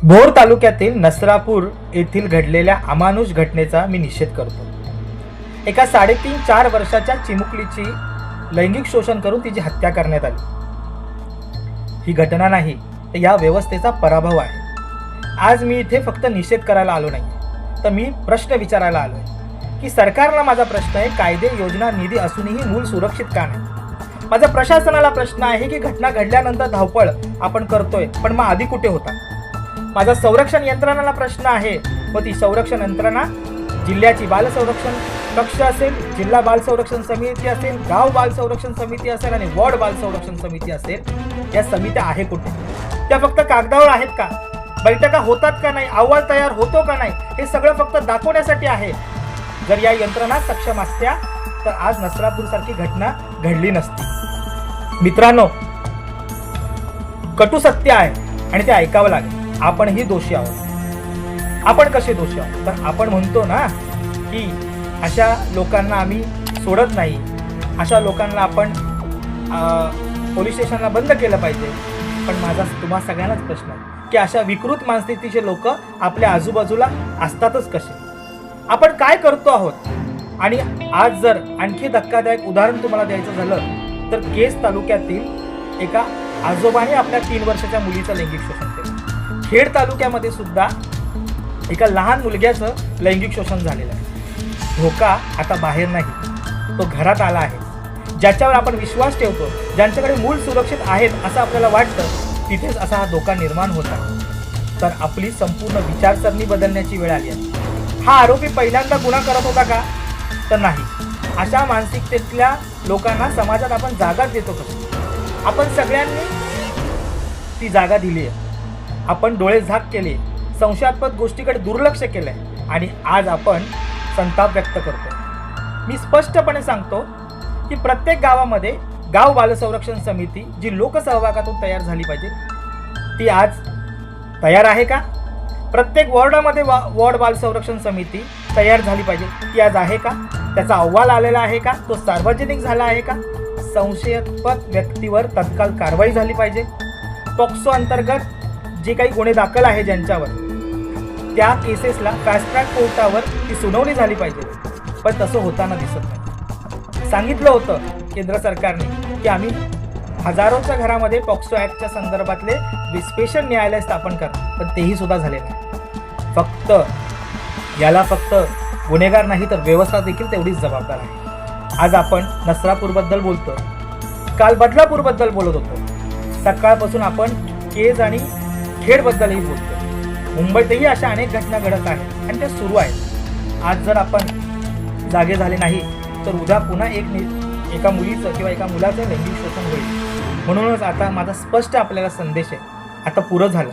भोर तालुक्यातील नसरापूर येथील घडलेल्या अमानुष घटनेचा मी निषेध करतो। एका 3.5-4 वर्षाच्या चिमुकलीची लैंगिक शोषण करून तिची हत्या करण्यात आली। ही घटना नाही तर या व्यवस्थेचा पराभव आहे। आज मी इथे फक्त निषेध करायला आलो नाही, तर मी प्रश्न विचारायला आलोय की सरकारला माझा प्रश्न आहे, कायदे योजना निधी असूनही मूल सुरक्षित का नाही। माझा प्रशासनाला प्रश्न आहे की घटना घडल्यानंतर धावपळ आपण करतोय, पण मग आधी कुठे होता। माझा संरक्षण यंत्रणाला प्रश्न आहे, व ती संरक्षण यंत्रणा जिल्ह्याची बाल संरक्षण कक्ष असेल, जिल्हा बाल संरक्षण समिती असेल, गाव बाल संरक्षण समिती असेल आणि वॉर्ड बाल संरक्षण समिती असेल, या समित्या आहे कुठे? त्या फक्त कागदावर आहेत का? बैठका होतात का नाही? अहवाल तयार होतो का नाही? हे सगळं फक्त दाखवण्यासाठी आहे। जर या यंत्रणा सक्षम असत्या तर आज नसरापूर सारखी घटना घडली नसती। मित्रांनो, कटू सत्य आहे आणि ते ऐकावं लागेल। आपणही दोषी आहोत। आपण कसे दोषी आहोत? तर आपण म्हणतो ना की अशा लोकांना आम्ही सोडत नाही, अशा लोकांना आपण पोलीस स्टेशनला बंद केलं पाहिजे। पण माझा तुम्हा सगळ्यांनाच प्रश्न आहे की अशा विकृत मानसिकतेचे लोक आपल्या आजूबाजूला असतातच कसे? आपण काय करतो आहोत? आणि आज जर आणखी धक्कादायक उदाहरण तुम्हाला द्यायचं झालं तर केज तालुक्यातील एका आजोबाने आपल्या 3 वर्षाच्या मुलीचं लैंगिक शोषण केलं। खेड तालुक्यामध्ये सुद्धा एका लहान मुलग्याचं लैंगिक शोषण झालेलं आहे। धोका आता बाहेर नाही, तो घरात आला आहे। ज्याच्यावर आपण विश्वास ठेवतो, ज्यांच्याकडे मूल सुरक्षित आहेत असं आपल्याला वाटतं, तिथेच असा हा धोका निर्माण होता। तर आपली संपूर्ण विचारसरणी बदलण्याची वेळ आली आहे। हा आरोपी पहिल्यांदा गुन्हा करत होता का? तर नाही। अशा मानसिकतेतल्या लोकांना समाजात आपण जागा देतो कसं? आपण सगळ्यांनी ती जागा दिली आहे। आपण डोळे झाक केले, संशयास्पद गोष्टीकडे दुर्लक्ष केलंय आणि आज आपण संताप व्यक्त करतो। मी स्पष्टपणे सांगतो की प्रत्येक गावामध्ये गाव बाल संरक्षण समिती जी लोकसहभागातून तयार झाली पाहिजे, ती आज तयार आहे का? प्रत्येक वॉर्डामध्ये वॉर्ड बाल संरक्षण समिती तयार झाली पाहिजे, ती आज आहे का? त्याचा अहवाल आलेला आहे का? तो सार्वजनिक झाला आहे का? संशयास्पद व्यक्तीवर तत्काळ कारवाई झाली पाहिजे। पॉक्सो अंतर्गत जे काही गुन्हे दाखल आहे ज्यांच्यावर, त्या केसेसला फास्ट ट्रॅक कोर्टावर ती सुनावणी झाली पाहिजे, पण तसं होताना दिसत नाही। सांगितलं होतं केंद्र सरकारने की आम्ही हजारोच्या घरामध्ये पॉक्सो ॲक्टच्या संदर्भातले स्पेशल न्यायालय स्थापन करणार, पण तेही सुद्धा झाले नाही। फक्त गुन्हेगार नाही तर व्यवस्था देखील तेवढीच जबाबदार आहे। आज आपण नसरापूरबद्दल बोलतो, काल बदलापूरबद्दल बोलत होतो, सकाळपासून आपण केज आणि खेडबद्दलही बोलतो। मुंबईतही अशा अनेक घटना घडत आहेत आणि त्या सुरू आहेत। आज जर आपण जागे झाले नाही तर उद्या पुन्हा एका मुलीचं किंवा एका मुलाचं लैंगिक शोषण होईल। म्हणूनच आता माझा स्पष्ट आपल्याला संदेश आहे, आता पुरं झालं।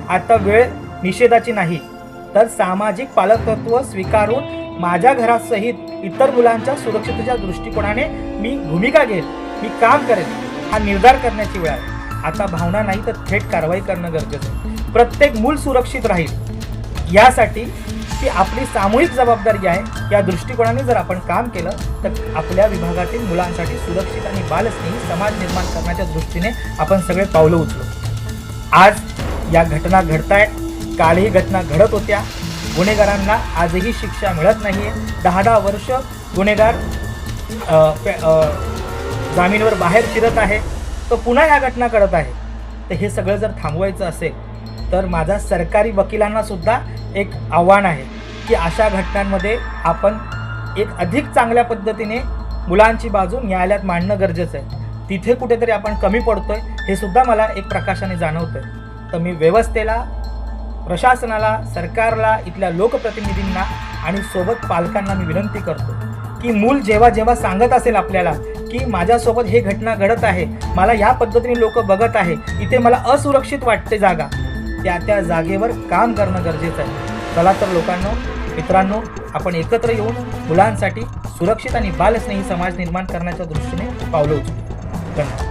आता वेळ निषेधाची नाही तर सामाजिक पालकत्व स्वीकारून माझ्या घरासहित इतर मुलांच्या सुरक्षिततेच्या दृष्टिकोनाने मी भूमिका घेईल, मी काम करेन, हा निर्धार करण्याची वेळ आहे। आता भावना नाही तर थेट कारवाई करणं गरजेचं आहे। प्रत्येक मूल सुरक्षित राहील यासाठी ती आपली सामूहिक जबाबदारी आहे। या दृष्टिकोनाने जर आपण काम केलं तर आपल्या विभागातील मुलांसाठी सुरक्षित आणि बालस्नेही समाज निर्माण करण्याच्या दृष्टीने आपण सगळे पावलं उचलू। आज या घटना घडतायत, कालही घटना घडत होत्या। गुन्हेगारांना आजही शिक्षा मिळत नाहीये। 10-10 वर्ष गुन्हेगार जामीनवर बाहेर फिरत आहे, तो पुन्हा ह्या घटना घडत आहे। तर हे सगळं जर थांबवायचं असेल तर माझा सरकारी वकिलांना सुद्धा एक आव्हान आहे की अशा घटनांमध्ये आपण एक अधिक चांगल्या पद्धतीने मुलांची बाजू न्यायालयात मांडणं गरजेचं आहे। तिथे कुठेतरी आपण कमी पडतोय हे सुद्धा मला एक प्रकाशाने जाणवतंय। तर मी व्यवस्थेला, प्रशासनाला, सरकारला, इथल्या लोकप्रतिनिधींना आणि सोबत पालकांना मी विनंती करतो की मूल जेव्हा सांगत असेल आपल्याला की माझ्यासोबत हे घटना घडत आहे, मला या पद्धतीने लोक बघत आहे, इथे मला असुरक्षित वाटते जागा, त्या जागेवर काम करणं गरजेचं आहे। चला तर लोकांनो, मित्रांनो, आपण एकत्र येऊन मुलांसाठी सुरक्षित आणि बालस्नेही समाज निर्माण करण्याच्या दृष्टीने पावलं उचलू। धन्यवाद।